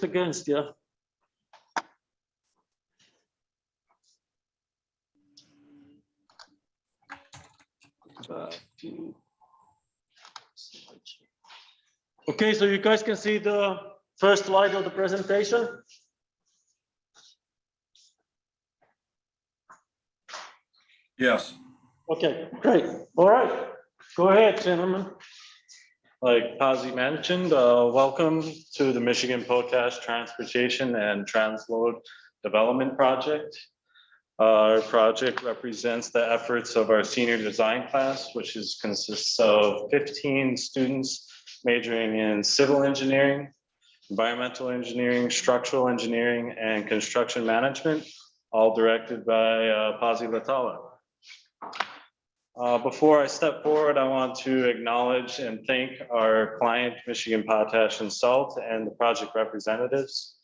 against, yeah. Okay, so you guys can see the first slide of the presentation. Yes. Okay, great. All right, go ahead, gentlemen. Like Pazzi mentioned, welcome to the Michigan Potash Transportation and Transload Development Project. Our project represents the efforts of our senior design class, which consists of 15 students majoring in civil engineering, environmental engineering, structural engineering, and construction management, all directed by Pazzi Latala. Before I step forward, I want to acknowledge and thank our client, Michigan Potash and Salt, and the project representatives.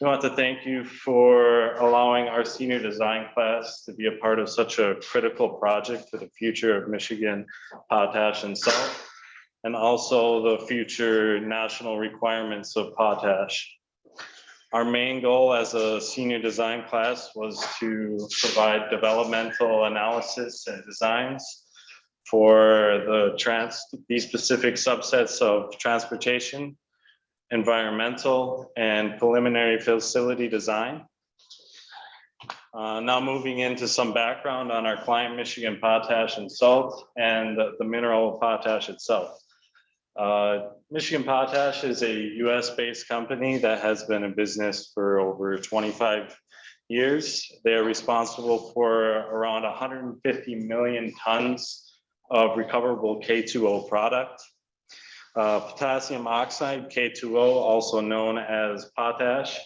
We want to thank you for allowing our senior design class to be a part of such a critical project for the future of Michigan Potash and Salt, and also the future national requirements of potash. Our main goal as a senior design class was to provide developmental analysis and designs for these specific subsets of transportation, environmental, and preliminary facility design. Now moving into some background on our client, Michigan Potash and Salt, and the mineral potash itself. Michigan Potash is a US-based company that has been in business for over 25 years. They are responsible for around 150 million tons of recoverable K2O product. Potassium oxide, K2O, also known as potash,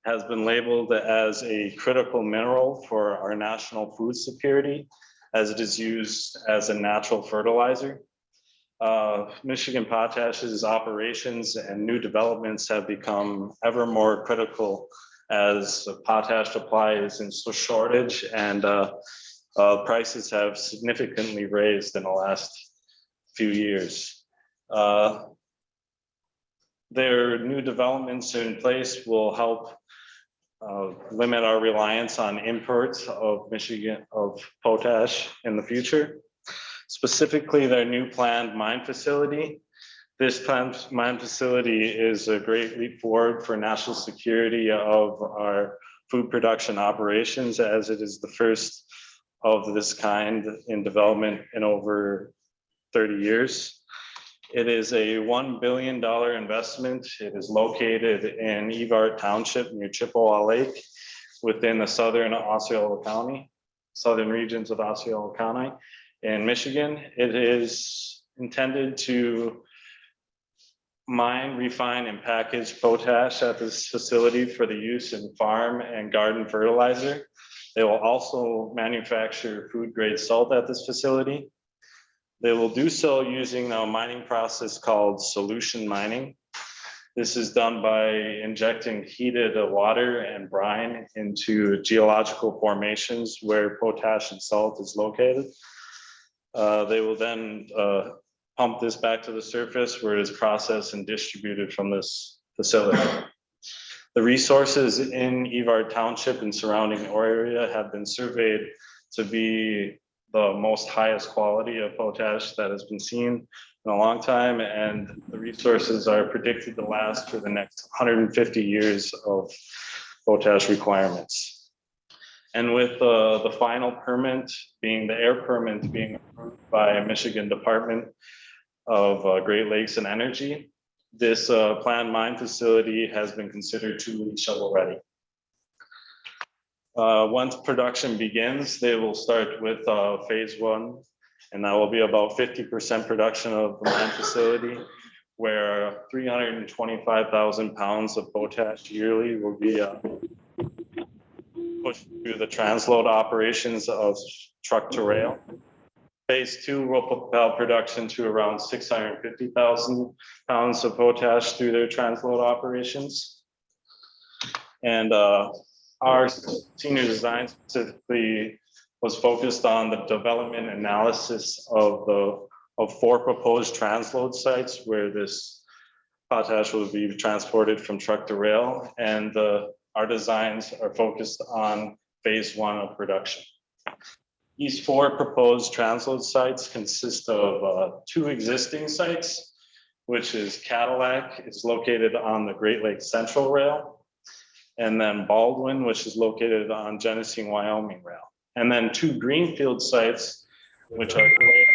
has been labeled as a critical mineral for our national food security, as it is used as a natural fertilizer. Michigan Potash's operations and new developments have become ever more critical as potash supply is in shortage, and prices have significantly raised in the last few years. Their new developments in place will help limit our reliance on imports of potash in the future. Specifically, their new planned mine facility. This planned mine facility is a great leap forward for national security of our food production operations, as it is the first of this kind in development in over 30 years. It is a $1 billion investment. It is located in Evart Township near Chippewa Lake within the southern regions of Osceola County in Michigan. It is intended to mine, refine, and package potash at this facility for the use in farm and garden fertilizer. They will also manufacture food grade salt at this facility. They will do so using a mining process called solution mining. This is done by injecting heated water and brine into geological formations where potash and salt is located. They will then pump this back to the surface where it is processed and distributed from this facility. The resources in Evart Township and surrounding area have been surveyed to be the most highest quality of potash that has been seen in a long time, and the resources are predicted to last for the next 150 years of potash requirements. And with the final permit being the air permit being approved by Michigan Department of Great Lakes and Energy, this planned mine facility has been considered 2 shovel ready. Once production begins, they will start with phase 1, and that will be about 50% production of the mine facility, where 325,000 pounds of potash yearly will be pushed through the transload operations of truck to rail. Phase 2 will propel production to around 650,000 pounds of potash through their transload operations. And our senior design specifically was focused on the development analysis of 4 proposed transload sites where this potash will be transported from truck to rail, and our designs are focused on phase 1 of production. These 4 proposed transload sites consist of 2 existing sites, which is Cadillac, it's located on the Great Lakes Central Rail, and then Baldwin, which is located on Genesee, Wyoming Rail, and then 2 greenfield sites, which are Clare,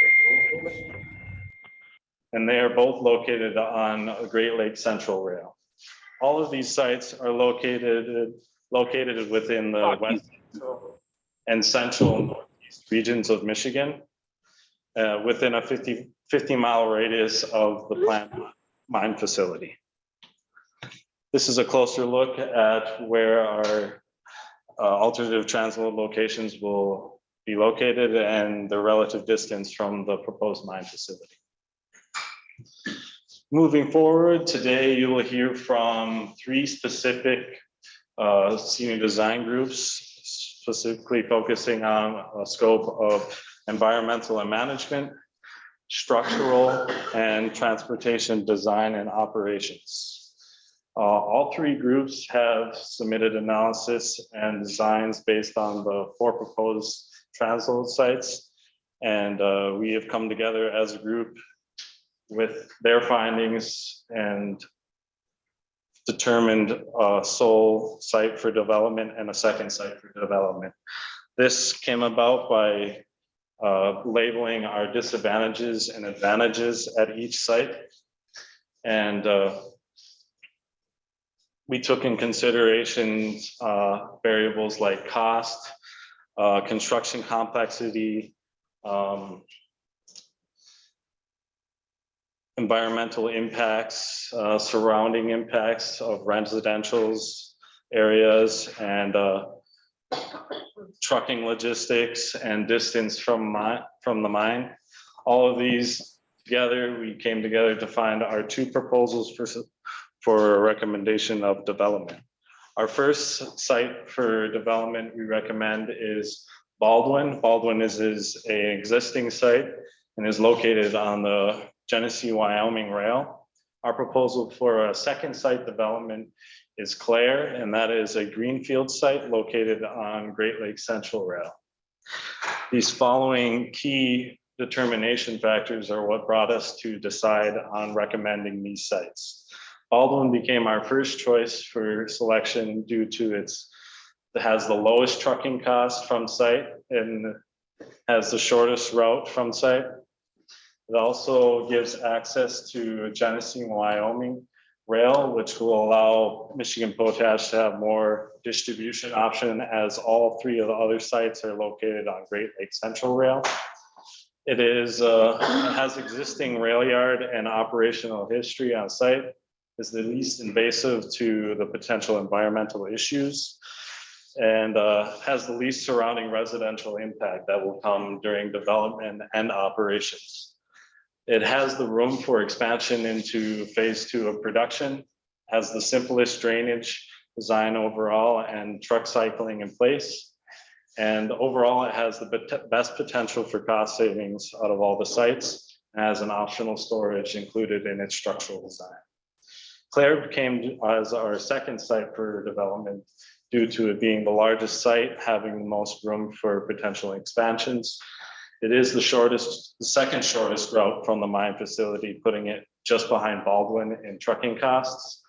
and they are both located on a Great Lakes Central Rail. All of these sites are located within the west and central and northeast regions of Michigan, within a 50-mile radius of the plant mine facility. This is a closer look at where our alternative transload locations will be located and the relative distance from the proposed mine facility. Moving forward, today you will hear from 3 specific senior design groups, specifically focusing on a scope of environmental and management, structural, and transportation design and operations. All 3 groups have submitted analysis and designs based on the 4 proposed transload sites, and we have come together as a group with their findings and determined a sole site for development and a second site for development. This came about by labeling our disadvantages and advantages at each site. And we took in consideration variables like cost, construction complexity, environmental impacts, surrounding impacts of residentials areas, and trucking logistics and distance from the mine. All of these together, we came together to find our 2 proposals for a recommendation of development. Our first site for development we recommend is Baldwin. Baldwin is an existing site and is located on the Genesee, Wyoming Rail. Our proposal for a second site development is Clare, and that is a greenfield site located on Great Lakes Central Rail. These following key determination factors are what brought us to decide on recommending these sites. Baldwin became our first choice for selection due to it has the lowest trucking cost from site and has the shortest route from site. It also gives access to Genesee, Wyoming Rail, which will allow Michigan Potash to have more distribution option, as all 3 of the other sites are located on Great Lakes Central Rail. It has existing rail yard and operational history on site, is the least invasive to the potential environmental issues, and has the least surrounding residential impact that will come during development and operations. It has the room for expansion into phase 2 of production, has the simplest drainage design overall and truck cycling in place. And overall, it has the best potential for cost savings out of all the sites, and has an optional storage included in its structural design. Clare came as our second site for development due to it being the largest site, having the most room for potential expansions. It is the second shortest route from the mine facility, putting it just behind Baldwin in trucking costs.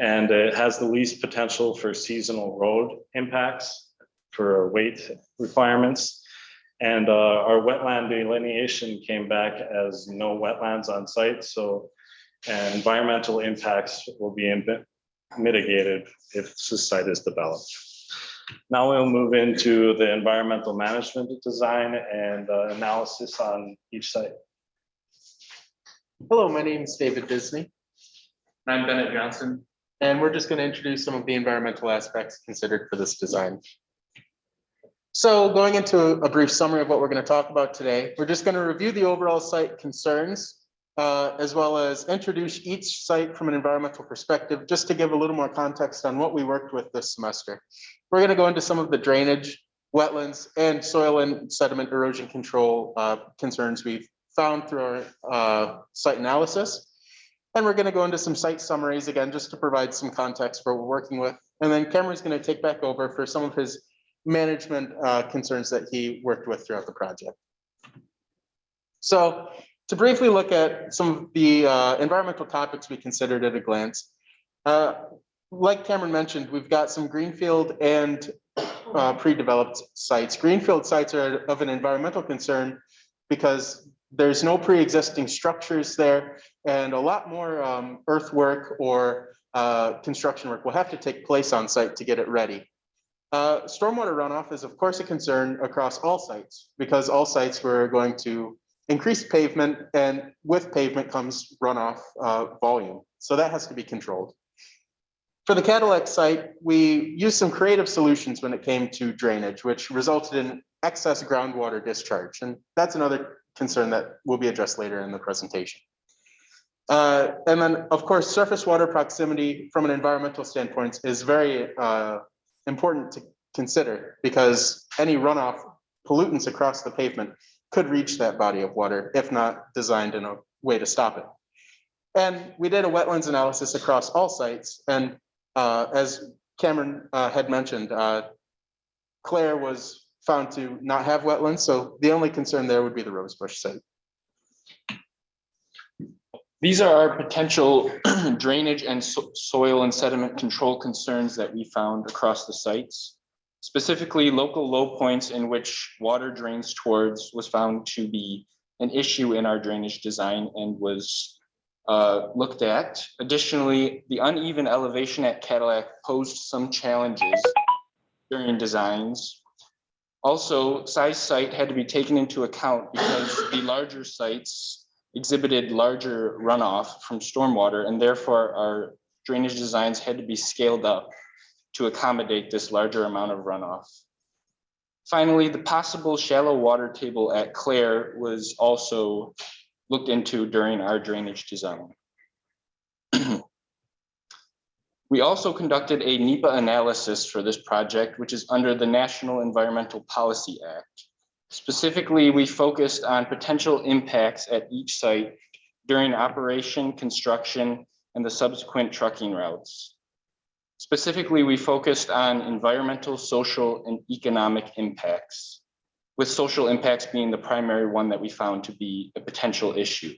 And it has the least potential for seasonal road impacts for weight requirements. And our wetland delineation came back as no wetlands on site. So environmental impacts will be mitigated if this site is developed. Now we'll move into the environmental management design and analysis on each site. Hello, my name is David Disney. I'm Bennett Johnson. And we're just going to introduce some of the environmental aspects considered for this design. So going into a brief summary of what we're going to talk about today, we're just going to review the overall site concerns, as well as introduce each site from an environmental perspective, just to give a little more context on what we worked with this semester. We're going to go into some of the drainage, wetlands, and soil and sediment erosion control concerns we've found through our site analysis. And we're going to go into some site summaries again, just to provide some context for what we're working with. And then Cameron's going to take back over for some of his management concerns that he worked with throughout the project. So to briefly look at some of the environmental topics we considered at a glance, like Cameron mentioned, we've got some greenfield and pre-developed sites. Greenfield sites are of an environmental concern because there's no pre-existing structures there, and a lot more earthwork or construction work will have to take place on site to get it ready. Stormwater runoff is of course a concern across all sites, because all sites were going to increase pavement, and with pavement comes runoff volume. So that has to be controlled. For the Cadillac site, we used some creative solutions when it came to drainage, which resulted in excess groundwater discharge. And that's another concern that will be addressed later in the presentation. And then, of course, surface water proximity from an environmental standpoint is very important to consider, because any runoff pollutants across the pavement could reach that body of water if not designed in a way to stop it. And we did a wetlands analysis across all sites. And as Cameron had mentioned, Clare was found to not have wetlands. So the only concern there would be the Rosebush site. These are our potential drainage and soil and sediment control concerns that we found across the sites. Specifically, local low points in which water drains towards was found to be an issue in our drainage design and was looked at. Additionally, the uneven elevation at Cadillac posed some challenges during designs. Also, size site had to be taken into account because the larger sites exhibited larger runoff from stormwater, and therefore our drainage designs had to be scaled up to accommodate this larger amount of runoff. Finally, the possible shallow water table at Clare was also looked into during our drainage design. We also conducted a NEPA analysis for this project, which is under the National Environmental Policy Act. Specifically, we focused on potential impacts at each site during operation, construction, and the subsequent trucking routes. Specifically, we focused on environmental, social, and economic impacts, with social impacts being the primary one that we found to be a potential issue.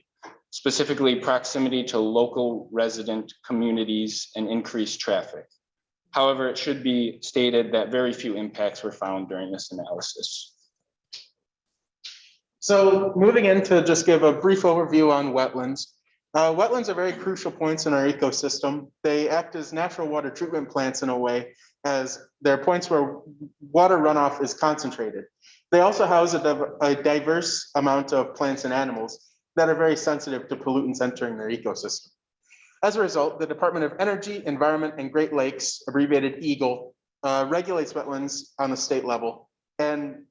Specifically, proximity to local resident communities and increased traffic. However, it should be stated that very few impacts were found during this analysis. So moving in to just give a brief overview on wetlands. Wetlands are very crucial points in our ecosystem. They act as natural water treatment plants in a way, as they're points where water runoff is concentrated. They also house a diverse amount of plants and animals that are very sensitive to pollutants entering their ecosystem. As a result, the Department of Energy, Environment, and Great Lakes, abbreviated EGLE, regulates wetlands on the state level. And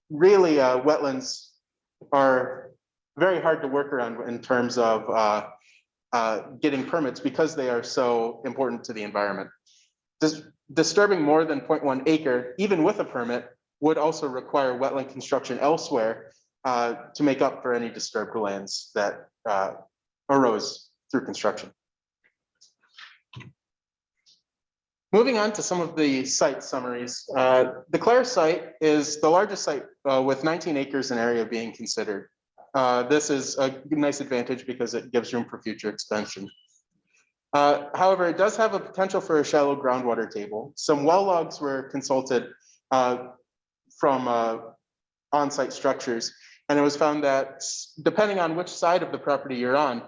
really, wetlands are very hard to work around in terms of getting permits, because they are so important to the environment. Disturbing more than 0.1 acre, even with a permit, would also require wetland construction elsewhere to make up for any disturbed lands that arose through construction. Moving on to some of the site summaries. The Clare site is the largest site with 19 acres in area being considered. This is a nice advantage because it gives room for future expansion. However, it does have a potential for a shallow groundwater table. Some well logs were consulted from on-site structures, and it was found that depending on which side of the property you're on,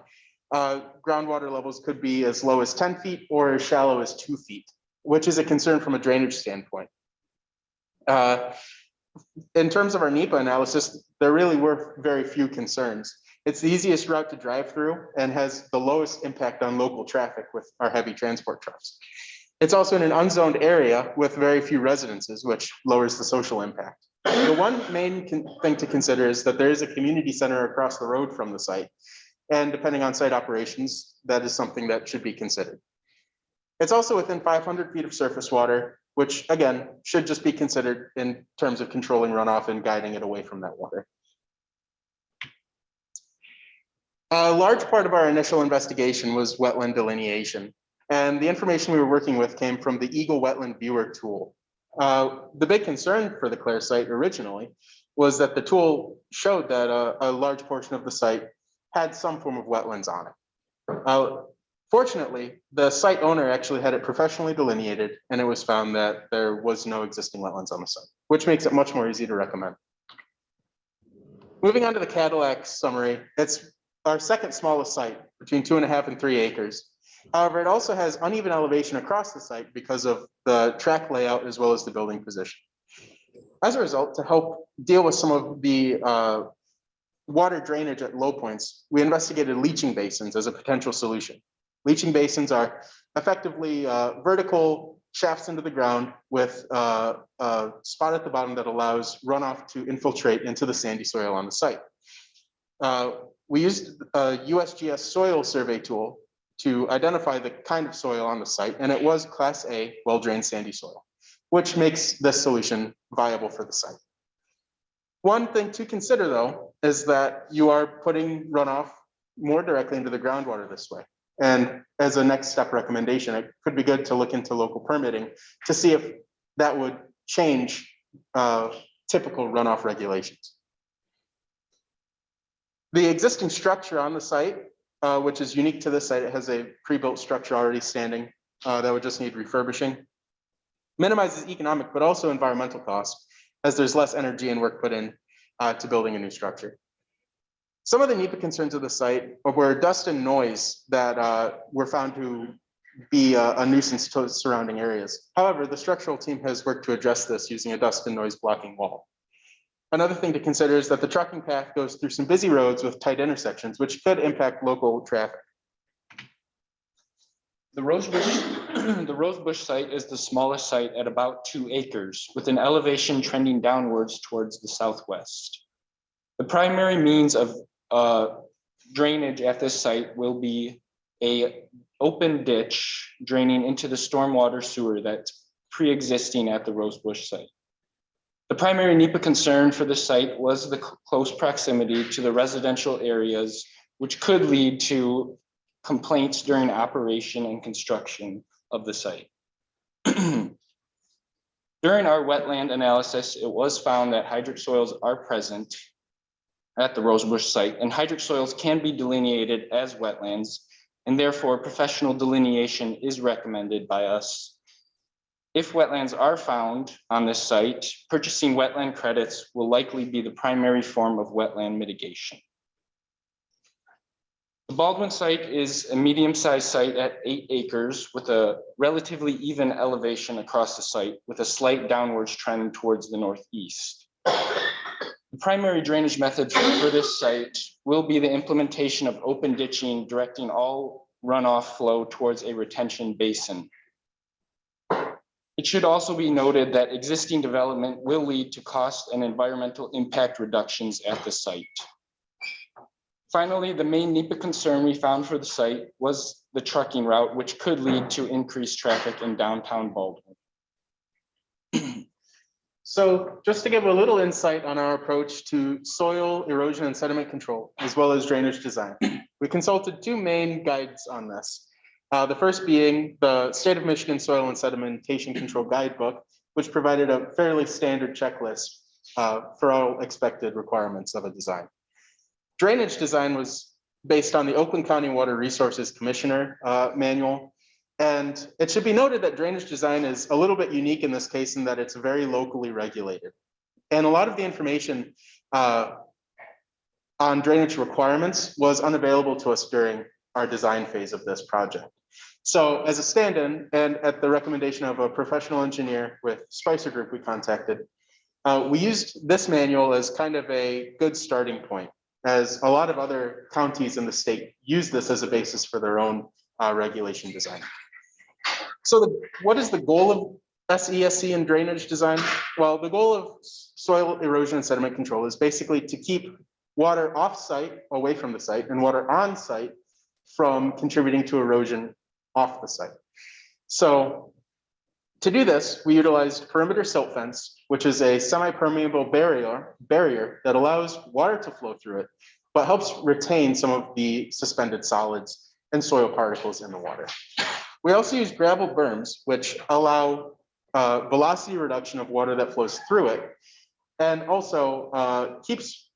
groundwater levels could be as low as 10 feet or as shallow as 2 feet, which is a concern from a drainage standpoint. In terms of our NEPA analysis, there really were very few concerns. It's the easiest route to drive through and has the lowest impact on local traffic with our heavy transport trucks. It's also in an unzoned area with very few residences, which lowers the social impact. The one main thing to consider is that there is a community center across the road from the site. And depending on site operations, that is something that should be considered. It's also within 500 feet of surface water, which again, should just be considered in terms of controlling runoff and guiding it away from that water. A large part of our initial investigation was wetland delineation, and the information we were working with came from the Eagle Wetland Viewer tool. The big concern for the Clare site originally was that the tool showed that a large portion of the site had some form of wetlands on it. Fortunately, the site owner actually had it professionally delineated, and it was found that there was no existing wetlands on the site, which makes it much more easy to recommend. Moving on to the Cadillac summary, it's our second smallest site, between 2.5 and 3 acres. However, it also has uneven elevation across the site because of the track layout as well as the building position. As a result, to help deal with some of the water drainage at low points, we investigated leaching basins as a potential solution. Leaching basins are effectively vertical shafts into the ground with a spot at the bottom that allows runoff to infiltrate into the sandy soil on the site. We used a USGS soil survey tool to identify the kind of soil on the site, and it was Class A well-drained sandy soil, which makes this solution viable for the site. One thing to consider, though, is that you are putting runoff more directly into the groundwater this way. And as a next step recommendation, it could be good to look into local permitting to see if that would change typical runoff regulations. The existing structure on the site, which is unique to this site, it has a pre-built structure already standing that would just need refurbishing. Minimizes economic but also environmental costs, as there's less energy and work put in to building a new structure. Some of the NEPA concerns of the site were dust and noise that were found to be a nuisance to surrounding areas. However, the structural team has worked to address this using a dust and noise blocking wall. Another thing to consider is that the trucking path goes through some busy roads with tight intersections, which could impact local traffic. The Rosebush site is the smallest site at about 2 acres, with an elevation trending downwards towards the southwest. The primary means of drainage at this site will be an open ditch draining into the stormwater sewer that's pre-existing at the Rosebush site. The primary NEPA concern for the site was the close proximity to the residential areas, which could lead to complaints during operation and construction of the site. During our wetland analysis, it was found that hydric soils are present at the Rosebush site, and hydric soils can be delineated as wetlands, and therefore professional delineation is recommended by us. If wetlands are found on this site, purchasing wetland credits will likely be the primary form of wetland mitigation. The Baldwin site is a medium-sized site at 8 acres with a relatively even elevation across the site with a slight downwards trend towards the northeast. The primary drainage method for this site will be the implementation of open ditching, directing all runoff flow towards a retention basin. It should also be noted that existing development will lead to cost and environmental impact reductions at the site. Finally, the main NEPA concern we found for the site was the trucking route, which could lead to increased traffic in downtown Baldwin. So just to give a little insight on our approach to soil erosion and sediment control, as well as drainage design, we consulted 2 main guides on this. The first being the State of Michigan Soil and Sedimentation Control Guidebook, which provided a fairly standard checklist for all expected requirements of a design. Drainage design was based on the Oakland County Water Resources Commissioner manual. And it should be noted that drainage design is a little bit unique in this case in that it's very locally regulated. And a lot of the information on drainage requirements was unavailable to us during our design phase of this project. So as a stand-in and at the recommendation of a professional engineer with Spicer Group we contacted, we used this manual as kind of a good starting point, as a lot of other counties in the state use this as a basis for their own regulation design. So what is the goal of SESC and drainage design? Well, the goal of soil erosion and sediment control is basically to keep water off-site away from the site and water on-site from contributing to erosion off the site. So to do this, we utilized perimeter silt fence, which is a semi-permeable barrier that allows water to flow through it but helps retain some of the suspended solids and soil particles in the water. We also use gravel berms, which allow velocity reduction of water that flows through it, and also keeps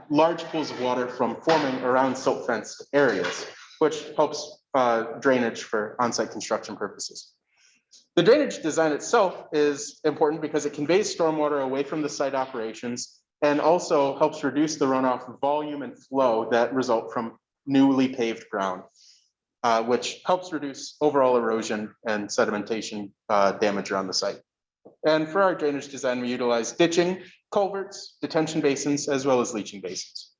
large pools of water from forming around silt fenced areas, which helps drainage for on-site construction purposes. The drainage design itself is important because it conveys stormwater away from the site operations and also helps reduce the runoff volume and flow that result from newly paved ground, which helps reduce overall erosion and sedimentation damage around the site. And for our drainage design, we utilize ditching, culverts, detention basins, as well as leaching basins.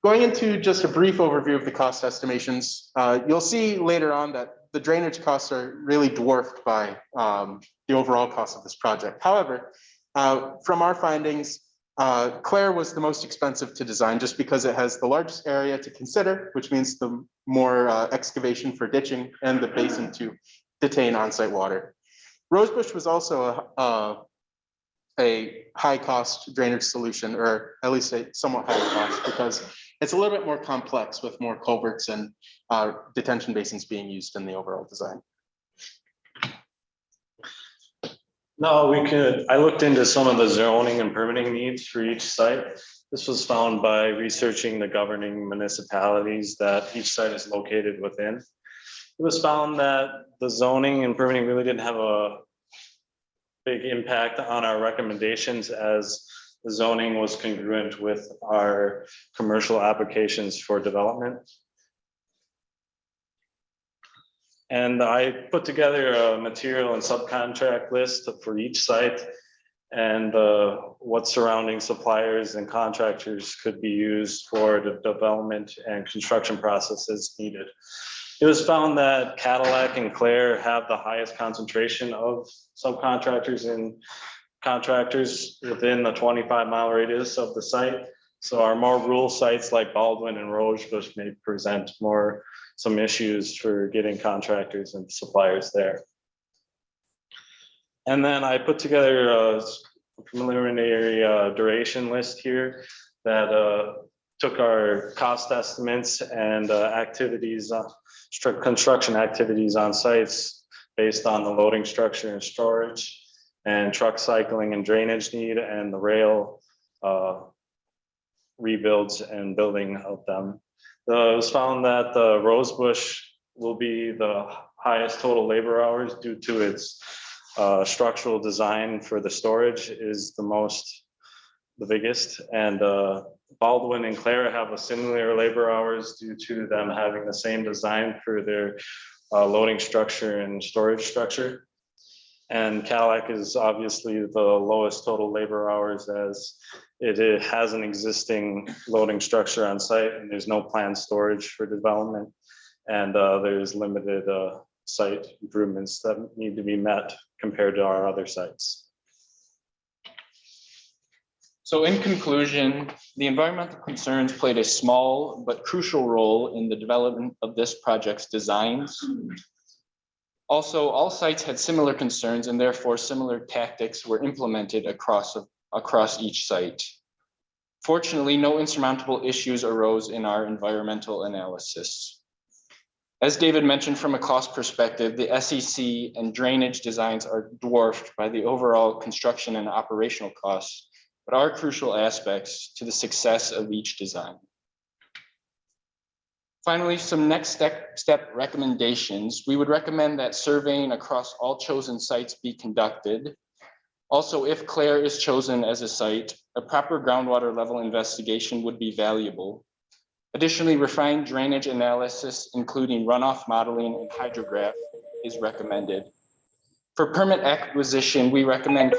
Going into just a brief overview of the cost estimations, you'll see later on that the drainage costs are really dwarfed by the overall cost of this project. However, from our findings, Clare was the most expensive to design just because it has the largest area to consider, which means the more excavation for ditching and the basin to detain on-site water. Rosebush was also a high-cost drainage solution, or at least a somewhat higher cost, because it's a little bit more complex with more culverts and detention basins being used in the overall design. No, I looked into some of the zoning and permitting needs for each site. This was found by researching the governing municipalities that each site is located within. It was found that the zoning and permitting really didn't have a big impact on our recommendations, as the zoning was congruent with our commercial applications for development. And I put together a material and subcontract list for each site and what surrounding suppliers and contractors could be used for the development and construction processes needed. It was found that Cadillac and Clare have the highest concentration of subcontractors and contractors within the 25-mile radius of the site. So our more rural sites like Baldwin and Rosebush may present some issues for getting contractors and suppliers there. And then I put together a preliminary duration list here that took our cost estimates and construction activities on sites based on the loading structure and storage and truck cycling and drainage need and the rail rebuilds and building of them. It was found that the Rosebush will be the highest total labor hours due to its structural design for the storage is the biggest, and Baldwin and Clare have a similar labor hours due to them having the same design for their loading structure and storage structure. And Cadillac is obviously the lowest total labor hours, as it has an existing loading structure on site and there's no planned storage for development. And there's limited site improvements that need to be met compared to our other sites. So in conclusion, the environmental concerns played a small but crucial role in the development of this project's designs. Also, all sites had similar concerns and therefore similar tactics were implemented across each site. Fortunately, no insurmountable issues arose in our environmental analysis. As David mentioned, from a cost perspective, the SEC and drainage designs are dwarfed by the overall construction and operational costs, but are crucial aspects to the success of each design. Finally, some next step recommendations. We would recommend that surveying across all chosen sites be conducted. Also, if Clare is chosen as a site, a proper groundwater level investigation would be valuable. Additionally, refined drainage analysis, including runoff modeling and hydrograph, is recommended. For permit acquisition, we recommend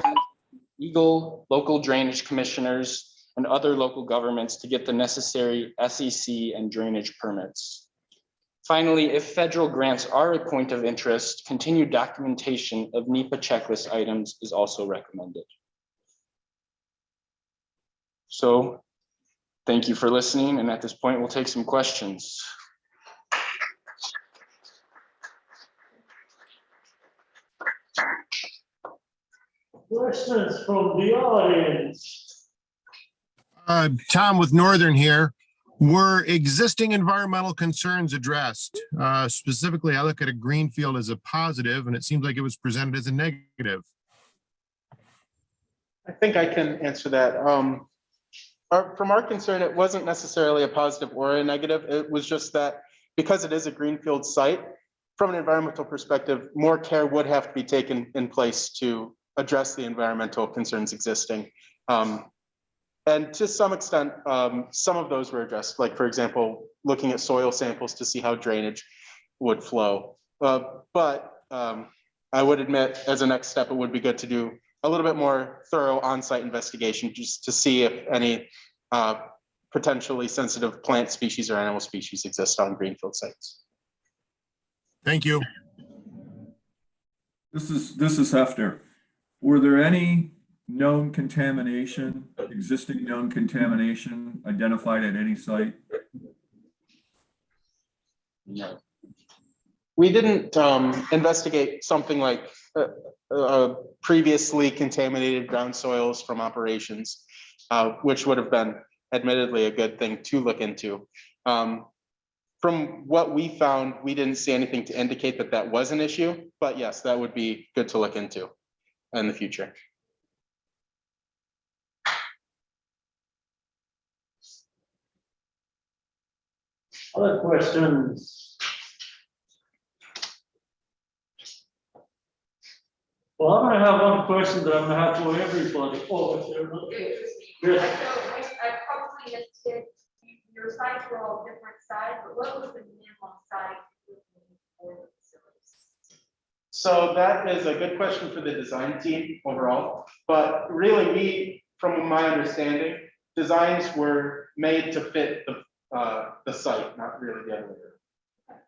legal local drainage commissioners and other local governments to get the necessary SEC and drainage permits. Finally, if federal grants are a point of interest, continued documentation of NEPA checklist items is also recommended. So, thank you for listening, and at this point, we'll take some questions. Questions from the audience? Tom with Northern here. Were existing environmental concerns addressed? Specifically, I look at a greenfield as a positive, and it seems like it was presented as a negative. I think I can answer that. From our concern, it wasn't necessarily a positive or a negative. It was just that because it is a greenfield site, from an environmental perspective, more care would have to be taken in place to address the environmental concerns existing. And to some extent, some of those were addressed, like, for example, looking at soil samples to see how drainage would flow. But I would admit, as a next step, it would be good to do a little bit more thorough on-site investigation just to see if any potentially sensitive plant species or animal species exist on greenfield sites. Thank you. This is Hefner. Were there any known contamination, existing known contamination identified at any site? No. We didn't investigate something like previously contaminated ground soils from operations, which would have been admittedly a good thing to look into. From what we found, we didn't see anything to indicate that that was an issue, but yes, that would be good to look into in the future. Other questions? Well, I'm gonna have one question that I'm gonna have for everybody. Oh, is there another? Yes. I probably missed your sites were all different size, but what was the minimum size for the facilities? So that is a good question for the design team overall, but really we, from my understanding, designs were made to fit the site, not really the other way around.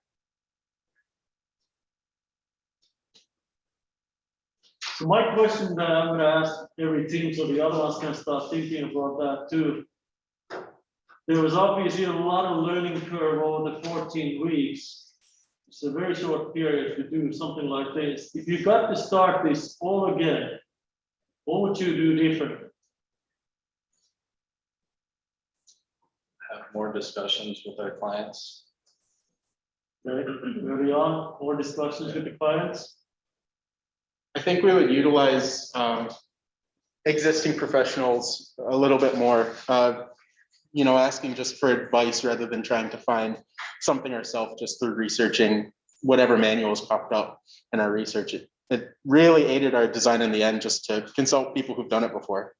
So my question that I'm gonna ask every team, so the other ones can start thinking about that too. There was obviously a lot of learning curve over the 14 weeks. It's a very short period to do something like this. If you got to start this all again, what would you do differently? Have more discussions with our clients. Okay, early on, more discussions with the clients. I think we would utilize existing professionals a little bit more, you know, asking just for advice rather than trying to find something ourselves just through researching whatever manuals popped up in our research. It really aided our design in the end just to consult people who've done it before.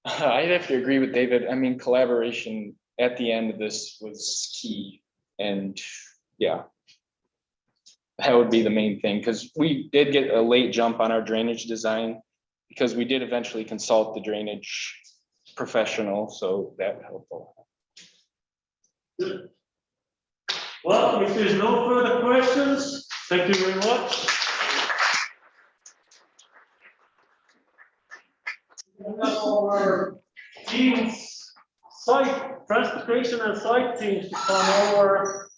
I'd have to agree with David. I mean, collaboration at the end of this was key. And yeah, that would be the main thing, because we did get a late jump on our drainage design because we did eventually consult the drainage professional. So that helped a lot. Good. Well, if there's no further questions, thank you very much. Our teams, site transportation and site teams to come over.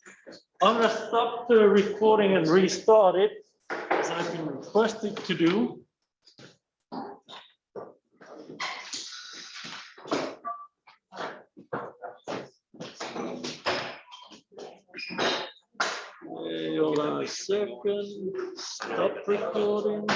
I'm gonna stop the recording and restart it, as I've been requested to do. Hold on a second, stop recording.